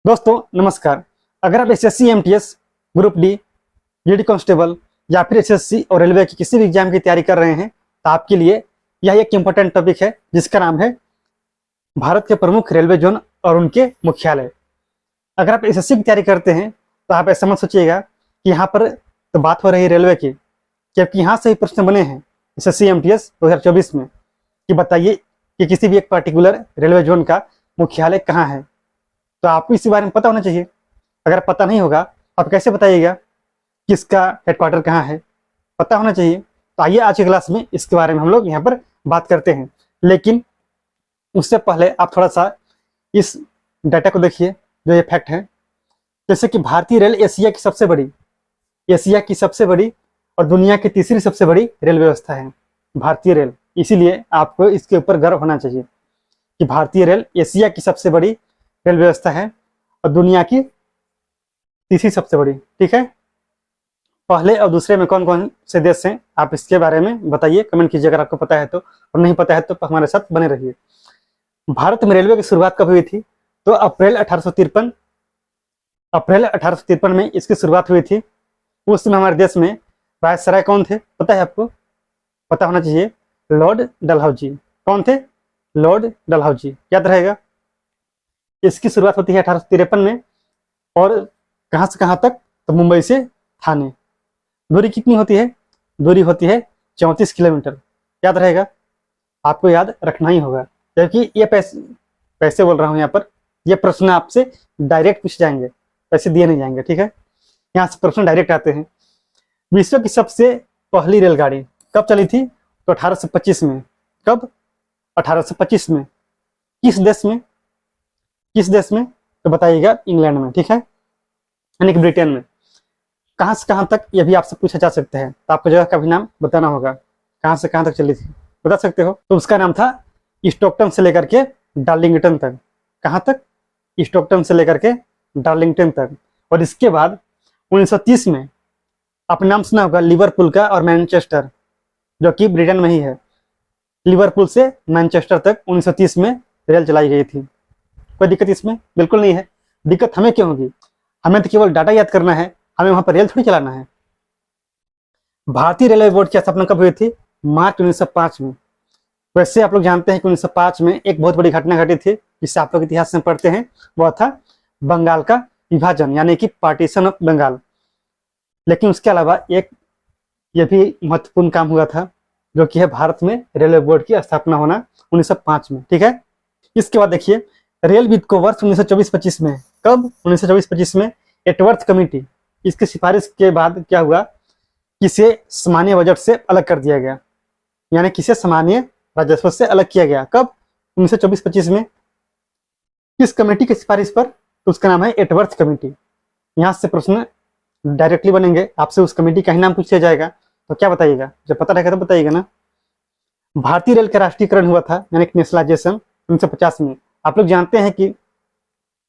दोस्तों नमस्कार। अगर आप SSC MTS group D GD constable या फिर एसएससी और रेलवे की किसी भी एग्जाम की तैयारी कर रहे हैं तो आपके लिए यह एक इम्पोर्टेंट टॉपिक है जिसका नाम है भारत के प्रमुख रेलवे जोन और उनके मुख्यालय। अगर आप एसएससी की तैयारी करते हैं तो आप ऐसा मत सोचिएगा कि यहाँ पर तो बात हो रही है रेलवे की, जबकि यहाँ से ही प्रश्न बने हैं एसएससी एमटीएस 2024 में कि बताइए कि किसी भी एक पर्टिकुलर रेलवे जोन का मुख्यालय कहाँ है। तो आपको इसी बारे में पता होना चाहिए। अगर पता नहीं होगा आप कैसे बताइएगा किसका हेडक्वार्टर कहाँ है, पता होना चाहिए। तो आइए आज की क्लास में इसके बारे में हम लोग यहाँ पर बात करते हैं, लेकिन उससे पहले आप थोड़ा सा इस डाटा को देखिए जो ये फैक्ट है। जैसे कि भारतीय रेल एशिया की सबसे बड़ी और दुनिया की तीसरी सबसे बड़ी रेल व्यवस्था है भारतीय रेल। इसीलिए आपको इसके ऊपर गर्व होना चाहिए कि भारतीय रेल एशिया की सबसे बड़ी रेल व्यवस्था है और दुनिया की तीसरी सबसे बड़ी। ठीक है, पहले और दूसरे में कौन कौन से देश हैं आप इसके बारे में बताइए, कमेंट कीजिए अगर आपको पता है तो, और नहीं पता है तो हमारे साथ बने रहिए। भारत में रेलवे की शुरुआत कब हुई थी? तो अप्रैल 1853 में इसकी शुरुआत हुई थी। उस समय हमारे देश में वायसराय कौन थे पता है आपको? पता होना चाहिए, लॉर्ड डलहौजी। कौन थे? लॉर्ड डलहौजी, याद रहेगा। इसकी शुरुआत होती है 1853 में और कहां से कहां तक? तो मुंबई से थाने। दूरी कितनी होती है? दूरी होती है 34 किलोमीटर, याद रहेगा, आपको याद रखना ही होगा। जबकि ये पैसे बोल रहा हूं यहाँ पर, ये प्रश्न आपसे डायरेक्ट पूछ जाएंगे, पैसे दिए नहीं जाएंगे। ठीक है, यहाँ से प्रश्न डायरेक्ट आते हैं। विश्व की सबसे पहली रेलगाड़ी कब चली थी? तो 1825 में। कब? 1825 में। किस देश में? तो बताइएगा इंग्लैंड में। ठीक है, यानी कि ब्रिटेन में। कहां से कहां तक ये भी आपसे पूछा जा सकता है, तो आपको जगह का भी नाम बताना होगा। कहां से कहां तक चली थी बता सकते हो? तो उसका नाम था स्टॉकटन से लेकर के डार्लिंगटन तक। कहां तक? स्टॉकटन से लेकर के डार्लिंगटन तक। और इसके बाद 1930 में आपने नाम सुना होगा लिवरपूल का और मैनचेस्टर, जो कि ब्रिटेन में ही है। लिवरपूल से मैनचेस्टर तक 1930 में रेल चलाई गई थी। कोई दिक्कत इसमें बिल्कुल नहीं है। दिक्कत हमें क्यों होगी? हमें तो केवल डाटा याद करना है, हमें वहां पर रेल थोड़ी चलाना है। भारतीय रेलवे बोर्ड की स्थापना कब हुई थी? मार्च 1905 में। वैसे आप लोग जानते हैं कि 1905 में एक बहुत बड़ी घटना घटी थी जिसे आप लोग इतिहास में पढ़ते हैं, वह था बंगाल का विभाजन, यानी कि पार्टीशन ऑफ बंगाल। लेकिन उसके अलावा एक यह भी महत्वपूर्ण काम हुआ था, जो कि है भारत में रेलवे बोर्ड की स्थापना होना 1905 में। ठीक है, इसके बाद देखिए रेल वित्त को वर्ष 1924-25 में, कब? 1924-25 में एटवर्थ कमेटी, इसकी सिफारिश के बाद क्या हुआ कि इसे सामान्य बजट से अलग कर दिया गया, यानी कि इसे सामान्य राजस्व से अलग किया गया। कब? 1924-25 में। किस कमेटी की सिफारिश पर? तो उसका नाम है एटवर्थ कमेटी। यहाँ से प्रश्न डायरेक्टली बनेंगे, आपसे उस कमेटी का ही नाम पूछा जाएगा, तो क्या बताइएगा? जब पता रहेगा तो बताइएगा ना। भारतीय रेल का राष्ट्रीयकरण हुआ था, यानी कि नेशनलाइजेशन 1950 में। आप लोग जानते हैं कि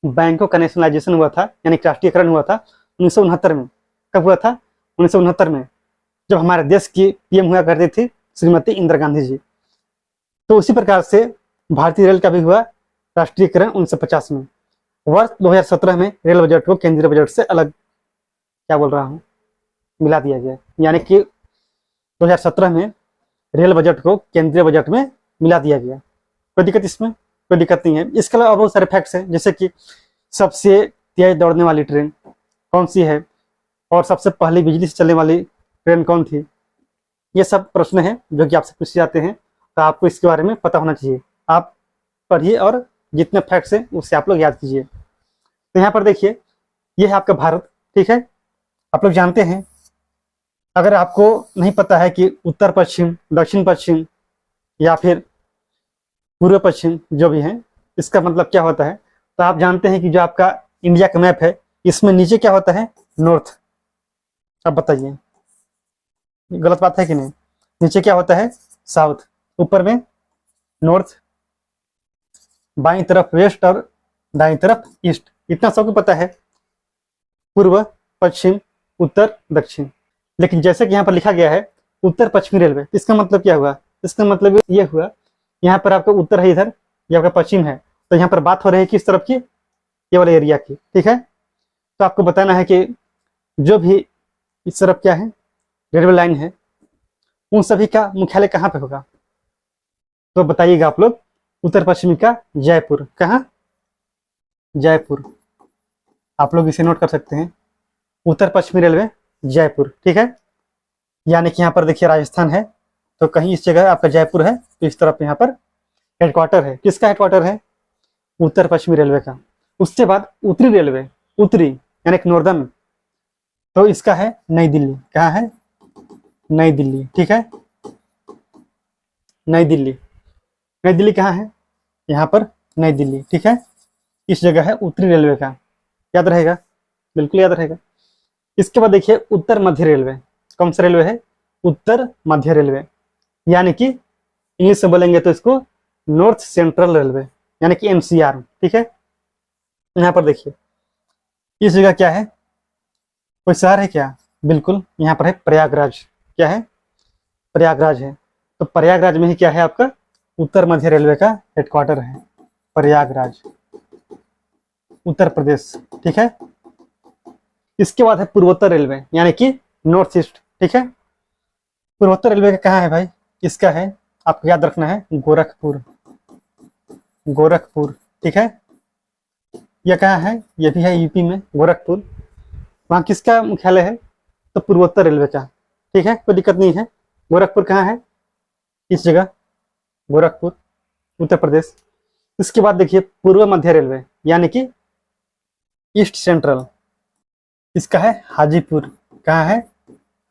बैंकों का नेशनलाइजेशन हुआ था, यानी कि राष्ट्रीयकरण हुआ था 1969 में। कब हुआ था? 1969 में, जब हमारे देश की पीएम हुआ करती थी श्रीमती इंदिरा गांधी जी। तो उसी प्रकार से भारतीय रेल का भी हुआ राष्ट्रीयकरण 1950 में। वर्ष 2017 में रेल बजट को केंद्रीय बजट से अलग, क्या बोल रहा हूँ, मिला दिया गया, यानी कि 2017 में रेल बजट को केंद्रीय बजट में मिला दिया गया। कोई दिक्कत इसमें? कोई दिक्कत नहीं है। इसके अलावा बहुत सारे फैक्ट्स हैं, जैसे कि सबसे तेज दौड़ने वाली ट्रेन कौन सी है, और सबसे पहली बिजली से चलने वाली ट्रेन कौन थी। ये सब प्रश्न हैं जो कि आपसे पूछे जाते हैं, तो आपको इसके बारे में पता होना चाहिए। आप पढ़िए और जितने फैक्ट्स हैं उससे आप लोग याद कीजिए। तो यहाँ पर देखिए, ये है आपका भारत। ठीक है, आप लोग जानते हैं, अगर आपको नहीं पता है कि उत्तर पश्चिम, दक्षिण पश्चिम या फिर पूर्व पश्चिम जो भी है, इसका मतलब क्या होता है, तो आप जानते हैं कि जो आपका इंडिया का मैप है, इसमें नीचे क्या होता है? नॉर्थ। अब बताइए गलत बात है कि नहीं? नीचे क्या होता है? साउथ, ऊपर में नॉर्थ, बाईं तरफ वेस्ट और दाईं तरफ ईस्ट। इतना सबको पता है, पूर्व, पश्चिम, उत्तर, दक्षिण। लेकिन जैसे कि यहाँ पर लिखा गया है उत्तर पश्चिमी रेलवे, इसका मतलब क्या हुआ? इसका मतलब ये हुआ, यहाँ पर आपका उत्तर है, इधर ये आपका पश्चिम है, तो यहाँ पर बात हो रही है किस तरफ की? ये वाले एरिया की, ठीक है। तो आपको बताना है कि जो भी इस तरफ क्या है रेलवे लाइन है, उन सभी का मुख्यालय कहाँ पे होगा, तो बताइएगा आप लोग। उत्तर पश्चिमी का जयपुर, कहाँ, जयपुर। आप लोग इसे नोट कर सकते हैं, उत्तर पश्चिमी रेलवे जयपुर, ठीक है। यानी कि यहाँ पर देखिए राजस्थान है, तो कहीं इस जगह आपका जयपुर है, तो इस तरफ यहाँ पर हेडक्वार्टर है। किसका हेडक्वार्टर है, उत्तर पश्चिमी रेलवे का। उसके बाद उत्तरी रेलवे, उत्तरी यानी कि नॉर्दर्न, तो इसका है नई दिल्ली। कहाँ है, नई दिल्ली, ठीक है। नई दिल्ली, नई दिल्ली कहाँ है, यहाँ पर नई दिल्ली, ठीक है। इस जगह है उत्तरी रेलवे का, याद रहेगा, बिल्कुल याद रहेगा। इसके बाद देखिए उत्तर मध्य रेलवे, कौन सा रेलवे है, उत्तर मध्य रेलवे, यानी कि इंग्लिश में बोलेंगे तो इसको नॉर्थ सेंट्रल रेलवे, यानी कि एनसीआर, ठीक है। यहाँ पर देखिए इस जगह क्या है, कोई शहर है क्या, बिल्कुल यहाँ पर है प्रयागराज। क्या है, प्रयागराज है। तो प्रयागराज में ही क्या है आपका उत्तर मध्य रेलवे का हेडक्वार्टर है, प्रयागराज, उत्तर प्रदेश, ठीक है। इसके बाद है पूर्वोत्तर रेलवे, यानी कि नॉर्थ ईस्ट, ठीक है। पूर्वोत्तर रेलवे का कहाँ है भाई, इसका है, आपको याद रखना है गोरखपुर, गोरखपुर, ठीक है। यह कहाँ है, यह भी है यूपी में, गोरखपुर। वहाँ किसका मुख्यालय है, तो पूर्वोत्तर रेलवे का, ठीक है, कोई दिक्कत नहीं है। गोरखपुर कहाँ है, इस जगह, गोरखपुर, उत्तर प्रदेश। इसके बाद देखिए पूर्व मध्य रेलवे, यानी कि ईस्ट सेंट्रल, इसका है हाजीपुर। कहाँ है,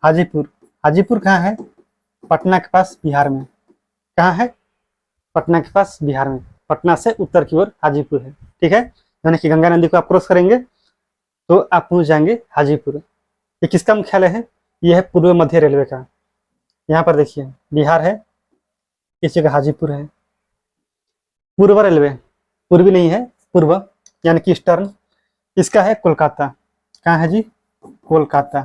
हाजीपुर। हाजीपुर कहाँ है, पटना के पास, बिहार में। कहाँ है, पटना के पास, बिहार में। पटना से उत्तर की ओर हाजीपुर है, ठीक है। यानी कि गंगा नदी को आप क्रॉस करेंगे तो आप पहुंच जाएंगे हाजीपुर। ये किसका मुख्यालय है, यह है पूर्व मध्य रेलवे का। यहाँ पर देखिए बिहार है, इस जगह हाजीपुर है। पूर्व रेलवे, पूर्वी नहीं है, पूर्व यानी कि ईस्टर्न, इसका है कोलकाता। कहाँ है जी, कोलकाता,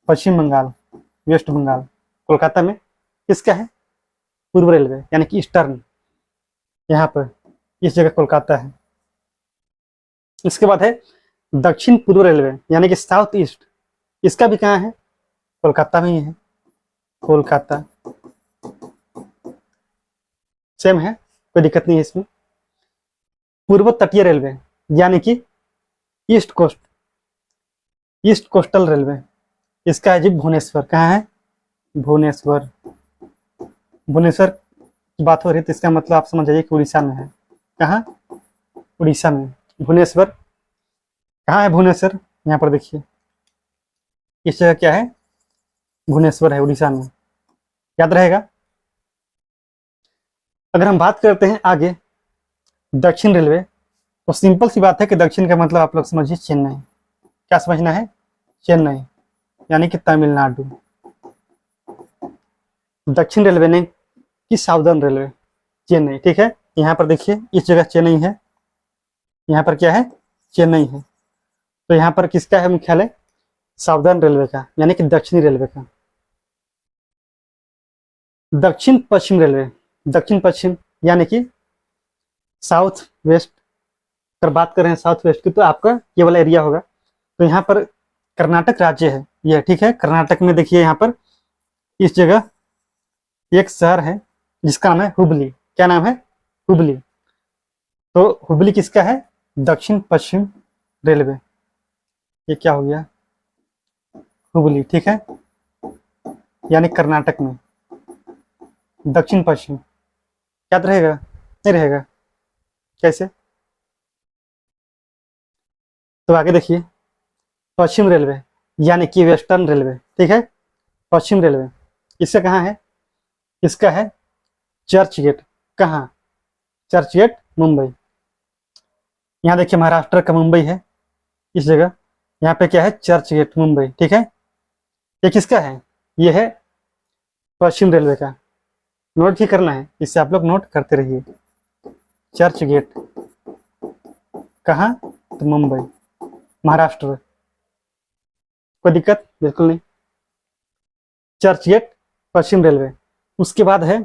पश्चिम बंगाल, वेस्ट बंगाल। कोलकाता में किसका है, पूर्व रेलवे यानी कि ईस्टर्न, यहाँ पर इस जगह कोलकाता है। इसके बाद है दक्षिण पूर्व रेलवे, यानी कि साउथ ईस्ट, इसका भी कहाँ है, कोलकाता में ही है, कोलकाता, सेम है, कोई दिक्कत नहीं है इसमें। पूर्व तटीय रेलवे, यानी कि east coast, east coastal railway, इसका है जी भुवनेश्वर। कहाँ है, भुवनेश्वर। भुवनेश्वर की बात हो रही है तो इसका मतलब आप समझ जाइए कि उड़ीसा में है। कहाँ, उड़ीसा में भुवनेश्वर। कहाँ है भुवनेश्वर, यहाँ पर देखिए इस जगह क्या है, भुवनेश्वर है, उड़ीसा में, याद रहेगा। अगर हम बात करते हैं आगे दक्षिण रेलवे, तो सिंपल सी बात है कि दक्षिण का मतलब आप लोग समझिए चेन्नई। क्या समझना है, चेन्नई यानी कि तमिलनाडु। दक्षिण रेलवे ने कि साउदर्न रेलवे, चेन्नई, ठीक है। यहाँ पर देखिए इस जगह चेन्नई है, यहाँ पर क्या है, चेन्नई है। तो यहाँ पर किसका है मुख्यालय, साउदर्न रेलवे का, यानी कि दक्षिणी रेलवे का। दक्षिण पश्चिम रेलवे, दक्षिण पश्चिम यानी कि साउथ वेस्ट। अगर बात करें साउथ वेस्ट की तो आपका ये वाला एरिया होगा। तो यहाँ पर कर्नाटक राज्य है यह, ठीक है। कर्नाटक में देखिए यहाँ पर इस जगह एक शहर है जिसका नाम है हुबली। क्या नाम है, हुबली। तो हुबली किसका है, दक्षिण पश्चिम रेलवे। ये क्या हो गया, हुबली, ठीक है, यानी कर्नाटक में दक्षिण पश्चिम। याद रहेगा, नहीं रहेगा, कैसे, तो आगे देखिए पश्चिम रेलवे यानी कि वेस्टर्न रेलवे, ठीक है। पश्चिम रेलवे इसका कहाँ है, इसका है चर्च गेट। कहाँ, चर्च गेट, मुंबई। यहाँ देखिए महाराष्ट्र का मुंबई है इस जगह, यहाँ पे क्या है, चर्च गेट मुंबई, ठीक है। ये किसका है, ये है पश्चिम रेलवे का। नोट ही करना है, इससे आप लोग नोट करते रहिए। चर्च गेट कहाँ, तो मुंबई, महाराष्ट्र। कोई दिक्कत बिल्कुल नहीं। चर्च गेट पश्चिम रेलवे। उसके बाद है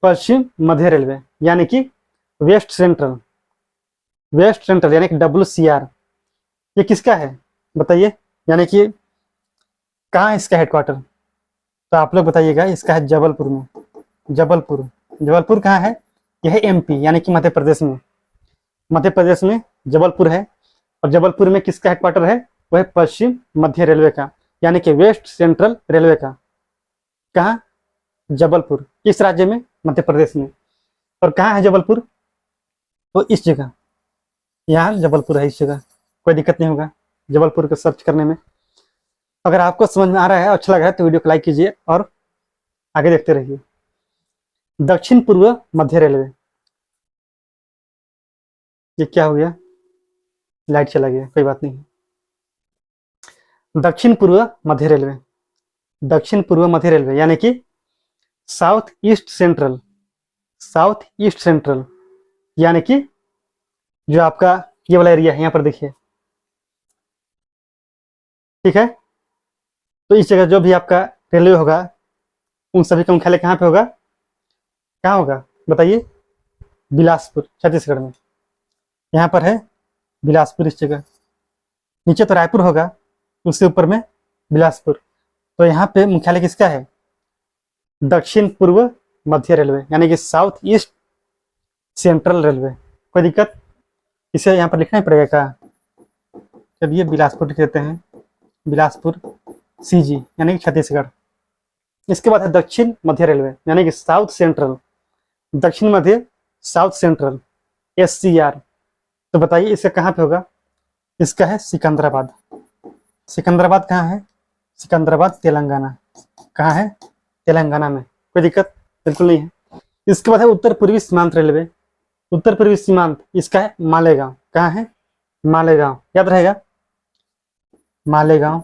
पश्चिम मध्य रेलवे यानी कि वेस्ट सेंट्रल। वेस्ट सेंट्रल यानी कि WCR, ये किसका है बताइए, यानी कि कहाँ है इसका हेडक्वार्टर? तो आप लोग बताइएगा, इसका है जबलपुर में। जबलपुर, जबलपुर कहाँ है? यह है MP यानी कि मध्य प्रदेश में। मध्य प्रदेश में जबलपुर है। और जबलपुर में किसका हेडक्वार्टर है? वह पश्चिम मध्य रेलवे का, यानी कि वेस्ट सेंट्रल रेलवे का। कहाँ? जबलपुर। किस राज्य में? मध्य प्रदेश में। और कहाँ है जबलपुर? तो इस जगह, यहाँ जबलपुर है, इस जगह। कोई दिक्कत नहीं होगा जबलपुर को सर्च करने में। अगर आपको समझ में आ रहा है, अच्छा लग रहा है, तो वीडियो को लाइक कीजिए और आगे देखते रहिए। दक्षिण पूर्व मध्य रेलवे, ये क्या हो गया? लाइट चला गया, कोई बात नहीं। दक्षिण पूर्व मध्य रेलवे, दक्षिण पूर्व मध्य रेलवे यानी कि south east central, south east central यानी कि जो आपका ये वाला एरिया है, यहां पर देखिए, ठीक है। तो इस जगह जो भी आपका रेलवे होगा, उन सभी का मुख्यालय कहाँ पे होगा? कहाँ होगा बताइए? बिलासपुर, छत्तीसगढ़ में। यहाँ पर है बिलासपुर, इस जगह। नीचे तो रायपुर होगा, उससे ऊपर में बिलासपुर। तो यहाँ पे मुख्यालय किसका है? दक्षिण पूर्व मध्य रेलवे यानी कि साउथ ईस्ट सेंट्रल रेलवे। कोई दिक्कत? इसे यहाँ पर लिखना ही पड़ेगा क्या? चलिए बिलासपुर लिख देते हैं, बिलासपुर CG यानी कि छत्तीसगढ़। इसके बाद है दक्षिण मध्य रेलवे यानी कि साउथ सेंट्रल, दक्षिण मध्य साउथ सेंट्रल SCR। तो बताइए इसका कहाँ पे होगा? इसका है सिकंदराबाद। सिकंदराबाद कहाँ है? सिकंदराबाद तेलंगाना। कहाँ है? तेलंगाना में। कोई दिक्कत बिल्कुल नहीं है। इसके बाद है उत्तर पूर्वी सीमांत रेलवे। उत्तर पूर्वी सीमांत, इसका है मालेगांव। कहाँ है? मालेगांव, याद रहेगा, मालेगांव।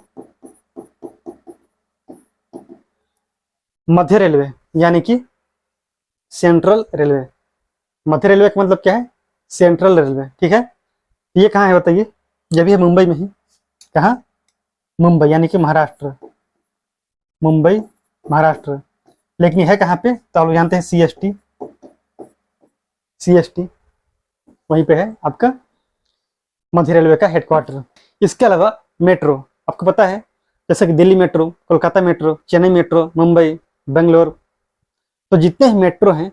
मध्य रेलवे यानी कि सेंट्रल रेलवे। मध्य रेलवे का मतलब क्या है? सेंट्रल रेलवे, ठीक है। ये कहाँ है बताइए? ये भी है मुंबई में ही। कहाँ? मुंबई यानी कि महाराष्ट्र, मुंबई महाराष्ट्र। लेकिन ये है कहाँ पे? तो आप लोग जानते हैं CST, CST वहीं पे है आपका मध्य रेलवे का हेडक्वार्टर। इसके अलावा मेट्रो, आपको पता है, जैसे कि Delhi metro, Kolkata metro, Chennai metro, Mumbai, Bangalore. तो जितने ही मेट्रो हैं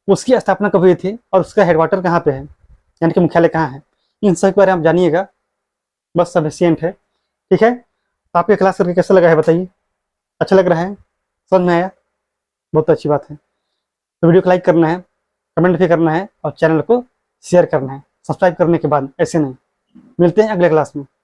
उसकी स्थापना कब हुई थी और उसका हेडक्वार्टर कहाँ पे है, यानी कि मुख्यालय कहाँ है, इन सब के बारे में आप जानिएगा, बस सफिशियंट है, ठीक है। तो आपके क्लास करके कैसा लगा है बताइए? अच्छा लग रहा है? समझ में आया? बहुत अच्छी बात है। तो वीडियो को लाइक करना है, कमेंट भी करना है और चैनल को शेयर करना है। सब्सक्राइब करने के बाद ऐसे नहीं। मिलते हैं अगले क्लास में।